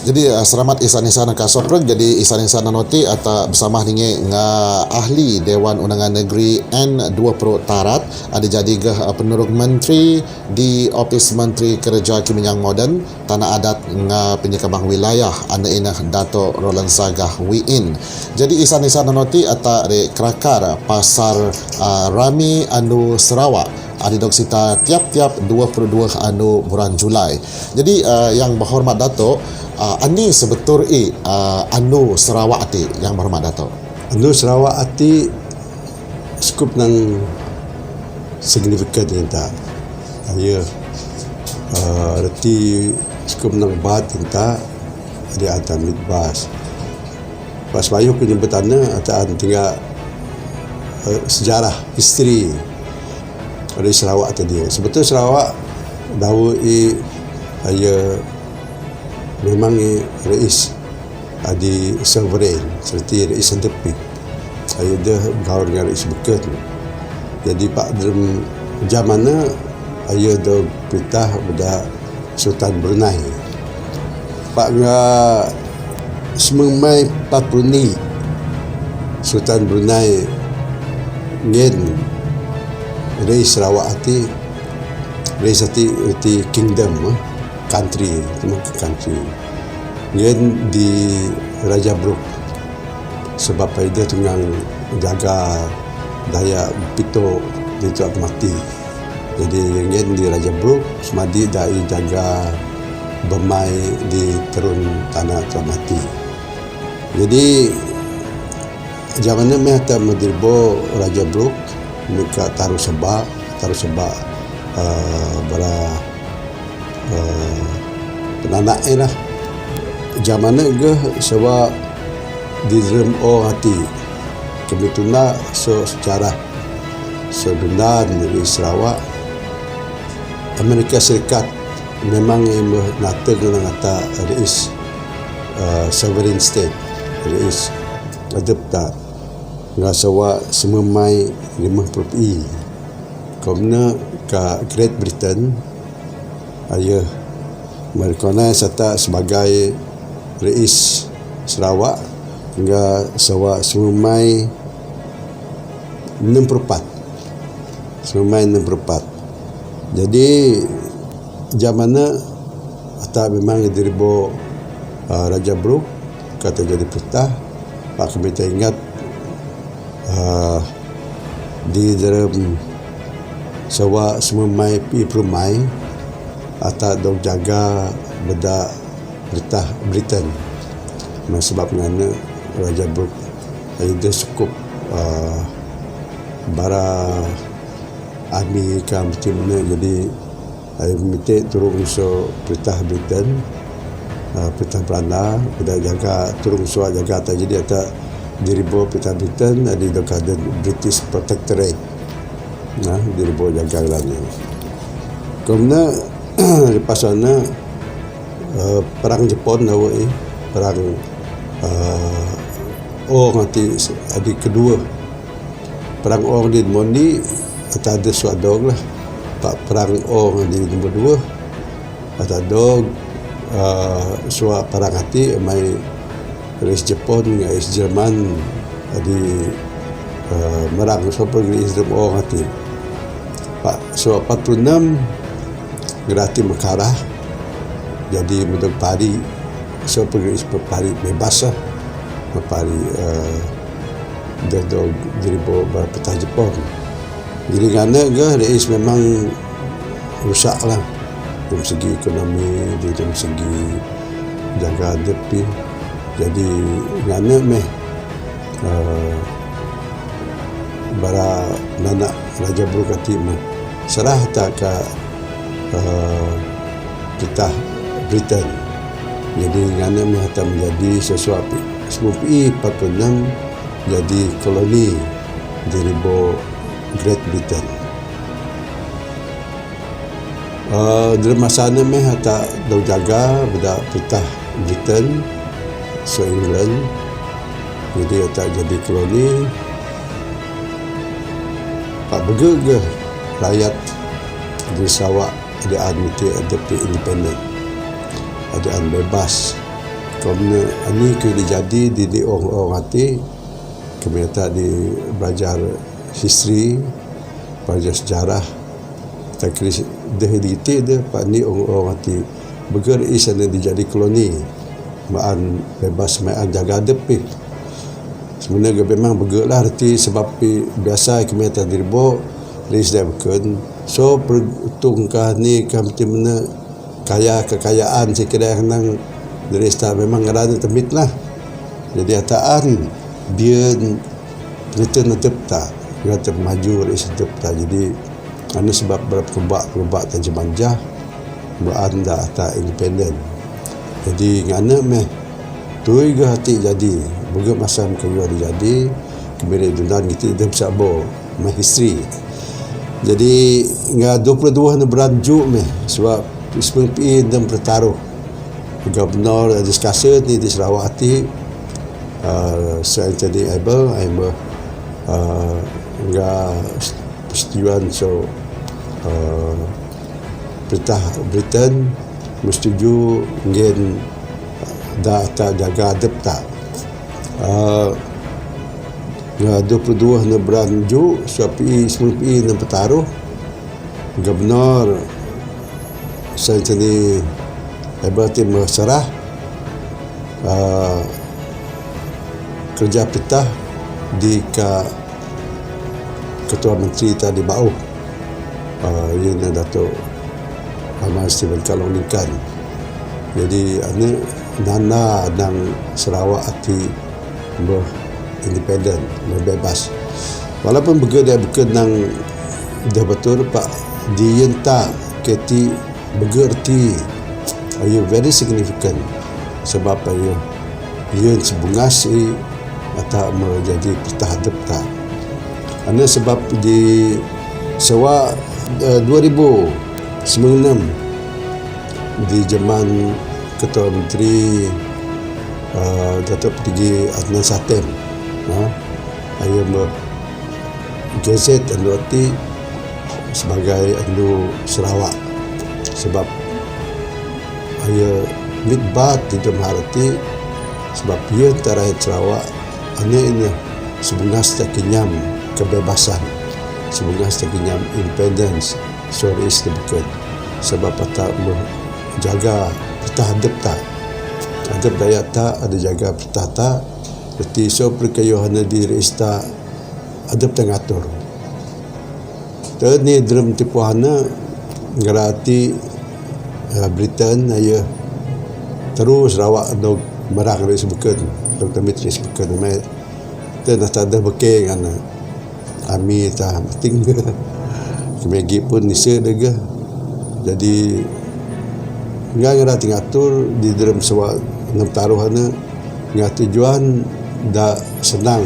Jadi selamat isan-isan ka sopreg jadi isan-isan nanoti atau bersama dengan ahli Dewan Undangan Negeri N20 Tarat ada jadi ke penurut menteri di Ofis Menteri Kerja Kiminyang Moden Tanah Adat nga penyekabang wilayah anda inah Dato Roland Sagah Wiin. Jadi isan-isan nanoti atau re kerakar pasar Rami anu Sarawak ada dok sita tiap-tiap 22 anu bulan Julai. Jadi yang berhormat Dato' ani sebetul anu Sarawak ati yang berhormat Dato'. Anu Sarawak ati skup nang signifikan kita. Ayo reti skup nang bat kita ada atas mitbas. Pas bayu penyebutannya atas tinggal sejarah history dari Sarawak tadi. Sebetulnya Sarawak dawu ayo memang rais adi sovereign seperti rais tepi. Ayo dia bergaul dengan rais bekat. Jadi pak dalam zamannya ayo dia perintah pada Sultan Brunei. Pak nga sememai 40 Sultan Brunei ngen rais Sarawak ati rais ati kingdom country ngen di Raja Brooke sebab dia tengah jaga daya pito di Tuan Mati. Jadi ngen di Raja Brooke semadi dai jaga bermai di terun tanah Tuan Mati. Jadi zamannya mehta mendirbo Raja Brooke mereka taruh sebab bara penanak lah zamannya ke sewa di dalam hati kebetulan secara sebenar dari Sarawak Amerika Serikat memang menata dengan kata rais sovereign state rais ada tak ngasawa sememai 50 komna ka Great Britain ayah merekognais serta sebagai rais Sarawak hingga sawa sememai 64 jadi zamannya atau memang diribo Raja Brooke kata jadi perintah Pak Komite ingat di dalam sawa sememai perumai atau dok jaga beda perintah Britain. Sebab ngana Raja Brooke dia cukup bara Amerika macam mana jadi saya minta turun so perintah Britain perintah Belanda kita jaga turun so jaga tak jadi ada diribo perintah Britain ada dekat British Protectorate diribo jaga lagi kemudian lepas sana perang Jepun perang nanti adik kedua perang di Mondi ada suadog lah pak perang di nombor 2 ada suat perang hati mai rais Jepun rais Jerman di merang sampai rais hati pak suat 46 gerati Mekarah jadi mudah pari sampai rais pari bebas lah pari dado diribo berpetah Jepun. Jadi kerana rais memang rusak lah dari segi ekonomi, dari segi jaga depi. Jadi kerana bara anak Raja Brooke hati serah tak ke kita Britain. Jadi kerana akan menjadi sesuatu sebab 46 jadi koloni diribo Great Britain. Dalam masa ni tak dah jaga benda perintah Britain so England jadi tak jadi koloni pak bergega rakyat di Sarawak ada admiti ada independent ada bebas Kerana ini ke dijadi di orang hati kami tak di belajar history, belajar sejarah. Tak kira dah dikit dia pak ni orang hati beger sana dijadi koloni. Maan bebas maan jaga adep sebenarnya memang bergeraklah arti sebab biasa kami tak dirbo ris dah bukan so pertungkah ni kami mana kekayaan sekiranya nang dari sta memang ada temit lah jadi ataan dia return tetap tak kata maju ris tetap tak jadi anu sebab berubah tajamanja anda tak independen jadi ngana meh tu juga hati jadi begitu masa kayu ada jadi kemudian dundan gitu dia bersabo mah history jadi ngah 22 na beranjuk meh sebab SPP dan bertaruh gubernur diskusi ni di Sarawak hati saya jadi able ngah persetujuan so Perintah Britain bersetuju ngen data jaga adep tak 22 na beranju SPP na bertaruh gubernur saya jadi berarti berserah kerja petah di ketua menteri tadi bau ini Dato' Ahmad Steven Kalongnikan jadi ini Nana dan Sarawak hati independen, bebas. Walaupun dia berkenang dah betul pak dienta keti begerti ayo very significant sebab ayo ia sebungasi atau menjadi pertahanan tak. Ana sebab di sewa 2096 di zaman Ketua Menteri Datuk Perigi Adnan Satem ayah gezet anu arti sebagai anu Sarawak sebab ayah mitbat di dalam arti sebab ia terakhir Sarawak ini sebungas tak kenyam kebebasan sebungas tak kenyam independence sorry bukan sebab tak menjaga pertahanan tak ada daya tak ada jaga pertata berarti so perkayuhan di reista ada tengatur ni dalam tipuhana ngerati Britain ayah terus rawak dog merang dari sebukan Dr. Mitri sebukan mai dan tak ada bekeng ana kami tak penting kemegi pun nisa dega jadi nggak ngerti ngatur di dalam sewa enam taruhannya nggak tujuan dah senang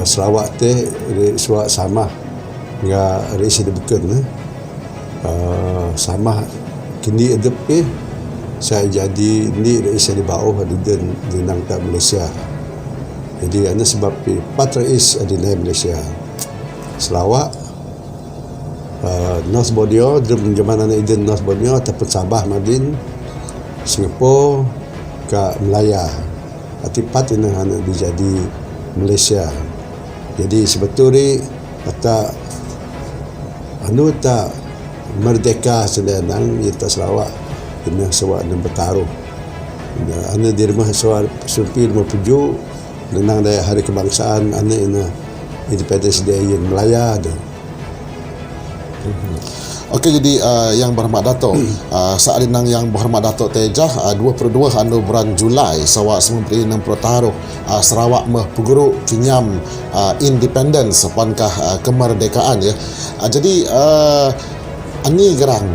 Sarawak teh sewa sama nggak resi dibukan sama kini ada saya jadi ni resi di bawah di nang tak Malaysia jadi ana sebab patrais di Malaysia Sarawak North Borneo dalam zaman Eden North Borneo ataupun Sabah Madin Singapura ke Melaya atipat ini hanya dijadi Malaysia jadi sebetulnya kata anu tak merdeka sedenang kita Sarawak ini sewak dan bertaruh anu di rumah sewak sumpi rumah puju nenang dari hari kebangsaan anu ini Independence Day yang Melaya ada. Okey, jadi yang berhormat Dato' saat inang yang berhormat Dato' Tejah 22 anu bulan Julai sawak 96 taruh Sarawak meh peguru kinyam independence sepankah kemerdekaan ya. Jadi ani gerang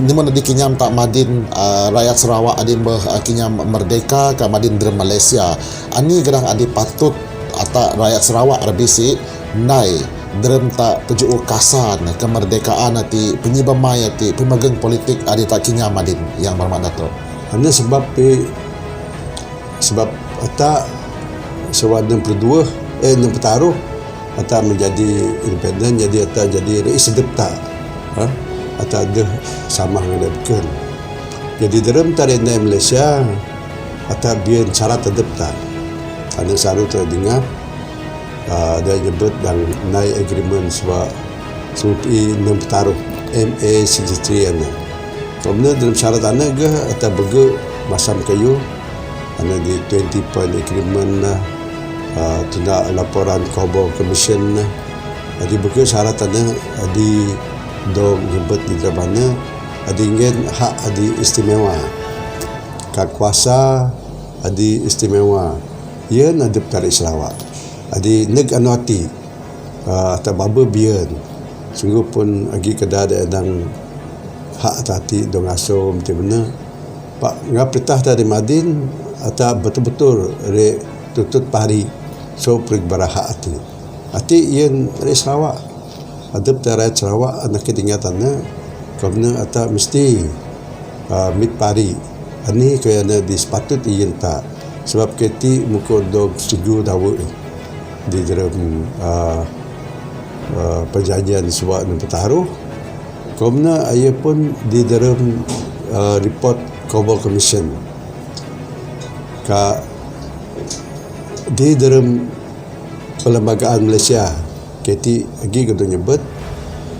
di mana di kinyam tak madin rakyat Sarawak adin meh kinyam merdeka ke madin dari Malaysia. Ani gerang adi patut atau rakyat Sarawak rebisi nai derem tak pejuk kasan kemerdekaan hati penyibamai hati pemageng politik ada tak kinyam adin yang berhormat Dato'. Hanya sebab tak sewak 62 taruh atau menjadi independen jadi atau jadi rais sedepta atau ada sama dengan bukan jadi dalam tarikh Malaysia atau biar syarat tetap tak. Ada syarat tu dengar dia nyebut dan naik agreement sebab seperti enam taruh MA63 ana. Kemudian dalam syarat ana ke atau bega masam kayu ana di 20 point agreement lah, tindak laporan Cobble Commission lah. Jadi bega syarat ana di dong nyebut di dalam mana ada ingin hak ada istimewa, hak kuasa ada istimewa. Ia ada tarik Sarawak. Ada neg anuati atau baba bian. Sungguh pun lagi kedai ada yang hak tati dong aso macam mana. Pak ngap perintah dari Madin atau betul-betul re tutut pari so pergi barah hak hati. Hati ia dari Sarawak. Ada tarik Sarawak anak ketinggatannya kerana atau mesti mit pari. Ini kaya di sepatut ia tak. Sebab keti muka dog setuju dawa di dalam perjanjian sebab dan pertaruh. Kerana ia pun di dalam report Cobble Commission di dalam perlembagaan Malaysia keti lagi kata nyebut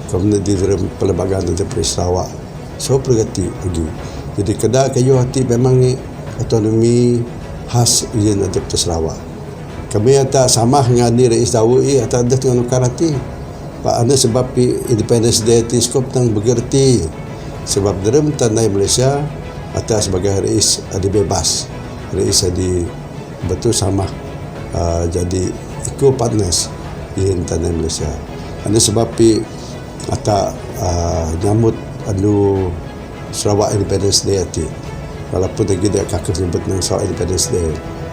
kerana di dalam perlembagaan Negeri Sarawak so pergati lagi. Jadi kedai kayu hati memang ni autonomi khas yang ada di Sarawak. Kami tak sama dengan ni Rais Dawi atau ada dengan karati. Pak anda sebab Independence Day ti skop tang begerti. Sebab dalam tanah Malaysia atas sebagai rais ada bebas. Rais ada betul sama jadi partners di tanah Malaysia. Anda sebab atau nyambut anu Sarawak Independence Day ti. Walaupun lagi dia kakak nyebut nang Sarawak Independence Day.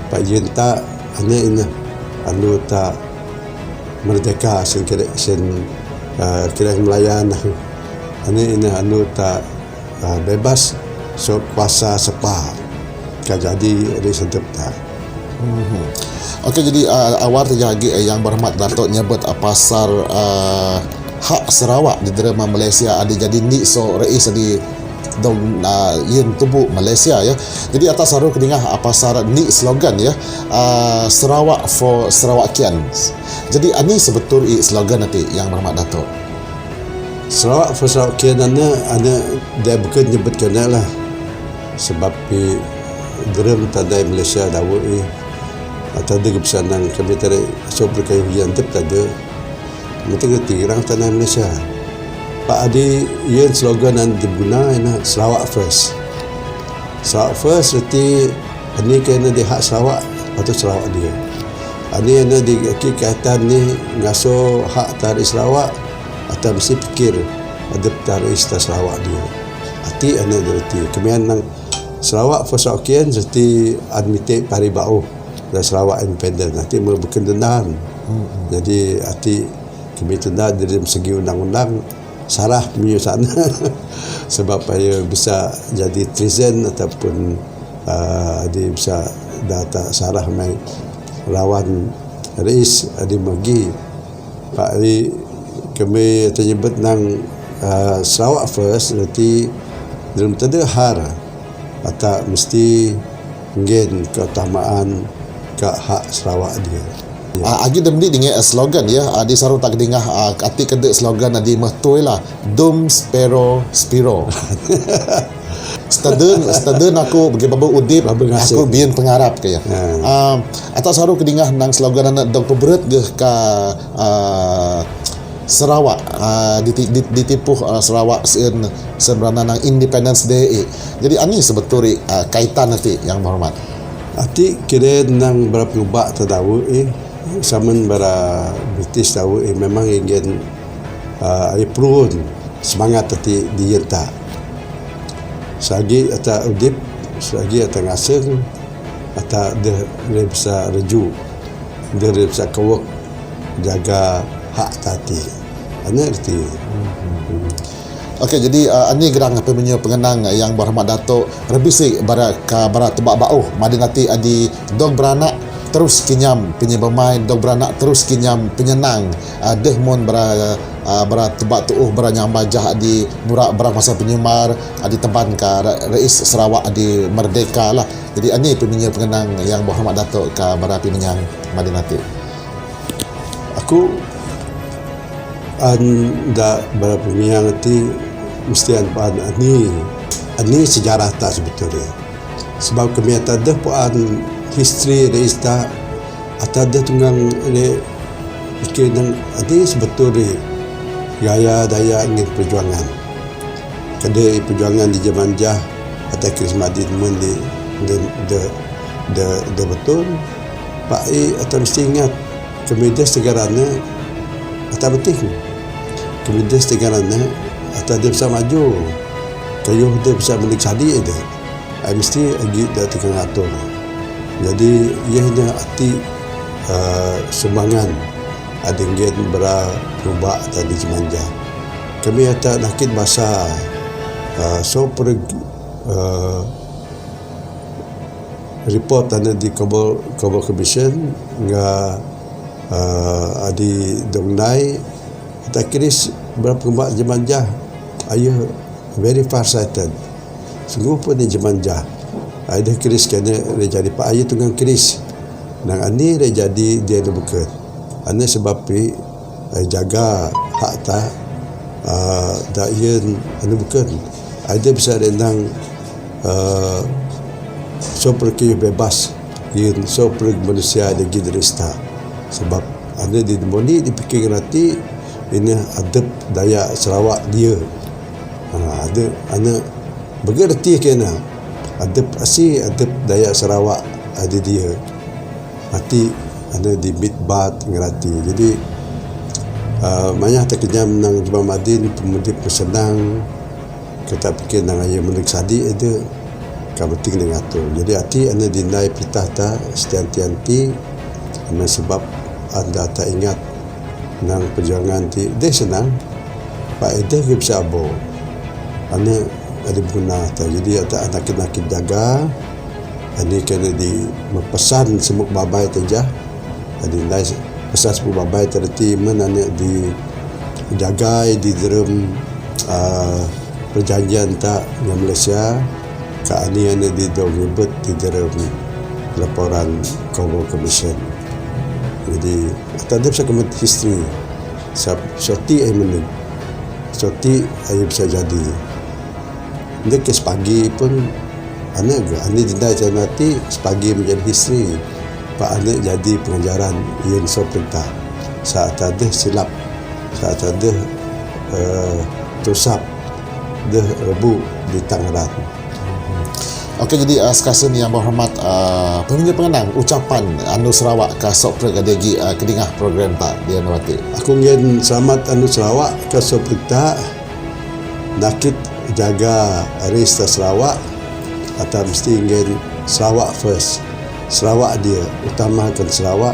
Pak Yen tak anu anu tak merdeka sen kira melayan anu tak bebas so kuasa sepa jadi resentep tak. Okey, jadi awal terjadi yang berhormat Datuk nyebut pasar hak Sarawak di dalam Malaysia ada jadi ni so rais di dong yin tubuh Malaysia ya. Jadi atas haru kedengar pasar ni slogan ya, Sarawak for Sarawakians. Jadi ini sebetul slogan nanti yang berhormat Datuk. Sarawak for Sarawakian ana dia bukan nyebut kena lah. Sebab dalam tandai Malaysia dawa atau ada kepesanan kami tarik so berkait yang tep ada mesti ngerti orang tanah Malaysia. Pak Adi ia slogan yang diguna ini Sarawak first. Sarawak first berarti ini kena di hak Sarawak atau Sarawak dia. Ini yang di kaitan ni ngaso hak tarik Sarawak atau mesti fikir ada tarik Sarawak dia. Arti ini berarti kemudian nang Sarawak for Sarawakian berarti admitted paribau dan Sarawak independent nanti berkendenaan. Jadi arti kami tendang dari segi undang-undang salah punya sana sebab ia bisa jadi treason ataupun dia bisa data salah mai lawan rais ada magi Pak kami ternyebut nang Sarawak first berarti dalam tanda har atau mesti ingin keutamaan ke hak Sarawak dia. Agi demdi dengan slogan ya, di saru tak dengar arti kedek slogan di mehtoi lah, Dum Spero Spiro. Steden aku bagi baba udip aku bian pengarap kaya. Atas saru kedengar nang slogan anak Dr. Berat ke Sarawak ditipu Sarawak sebenarnya nang Independence Day. Jadi ani sebetulnya kaitan nanti yang berhormat. Arti kira nang berapa ubah terdawa saman bara British tahu memang ingin perlu semangat tadi dia tak sagi atau udip sagi atau ngaseng atau dia bisa reju dia bisa kawak jaga hak tadi ini arti. Okey, jadi ini gerang apa punya pengenang yang berhormat Datuk rebisik bara tebak bauh madin nanti adi dong beranak terus kinyam penyebemain dog beranak terus kinyam penyenang deh mon tebak tuuh nyambajah di murak berang masa penyumar di teban ke Rais Sarawak di Merdeka lah. Jadi ini peminyak pengenang yang berhormat Datuk ke berapi menyang Madinati. Aku anda berapa yang nanti mesti ani sejarah tak sebetulnya sebab kami ada puan history reista ada tunggang le fikir dan ani sebetulnya gaya daya ingin perjuangan kedai perjuangan di zaman jah atau Krismadin di de betul Pak atau mesti ingat kemudian segaranya atau penting kemudian segaranya atau dia bisa maju kayu dia bisa menikmati itu mesti lagi dah tekan atur jadi ia hanya arti sumbangan ada yang berubah tadi semanja kami ada nakit bahasa report ada di Global Commission nga di Dongnai tak kiris berapa kemak jemanjah ayo very far sighted sungguh pun ni jemanjah ada kiris kena dia jadi pak ayo tunggang kiris nang ani dia jadi dia ada bukan ane sebab jaga hak tak dak yen ane bukan ada bisa rendang so pergi bebas yen so pergi manusia ada giderista sebab ane di demoni dipikir nanti ini adab daya Sarawak dia ada anak bergerti kena adab daya Sarawak ada dia mati ada di mitbat ngerti jadi banyak tak kenyam nang Jemaah Madin pemudik pesenang kita fikir nang ayah menik sadi ada kabeting dengan tu jadi hati anda dinai pitah ta setianti sebab anda tak ingat nang perjuangan ti dia senang pak ide ke bisa abo ane ada guna ta jadi ada anak jaga ani kena di mepesan semuk babai teja ada nai pesan semuk babai terti men ane di jaga di dalam perjanjian tak dengan Malaysia ka ani ane di dogibet di dalam laporan Global Commission jadi tak ada bisa kemet history sorti ay meneg sorti ay bisa jadi dia ke sepagi pun anak tidak nanti sepagi menjadi history pak anak jadi pengajaran yang sopita saat ada silap saat ada tusap dah rebu di Tangerang. Okey, jadi sekasen yang berhormat peminjam pengenang ucapan Anu Sarawak ke Sopre kadegi kedingah program tak dia nawati. Aku ingin selamat Anu Sarawak ke Sopre tak nakit jaga Resta Sarawak atau mesti ingin Sarawak first. Sarawak dia utamakan Sarawak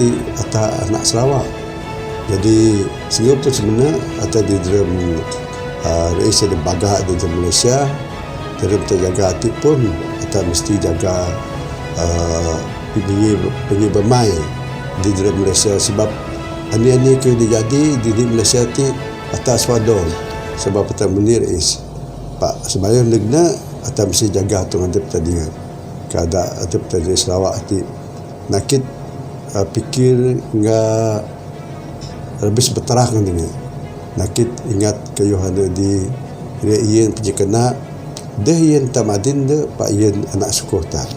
ti atau anak Sarawak. Jadi Singapura sebenarnya atau di dalam Resta di bagah di Malaysia dalam terjaga hati pun kita mesti jaga pergi bermain di dalam Malaysia sebab ani-ani ke dia jadi di Malaysia ti atas wadon sebab kita menir is pak sembayang negna atau mesti jaga tu ngadep tadi kada adep tadi Sarawak ti nakit pikir enggak lebih sebetarah kan ini nakit ingat kayuhana di ien pergi kena deh yen tamadin de pak yen anak sukuh tak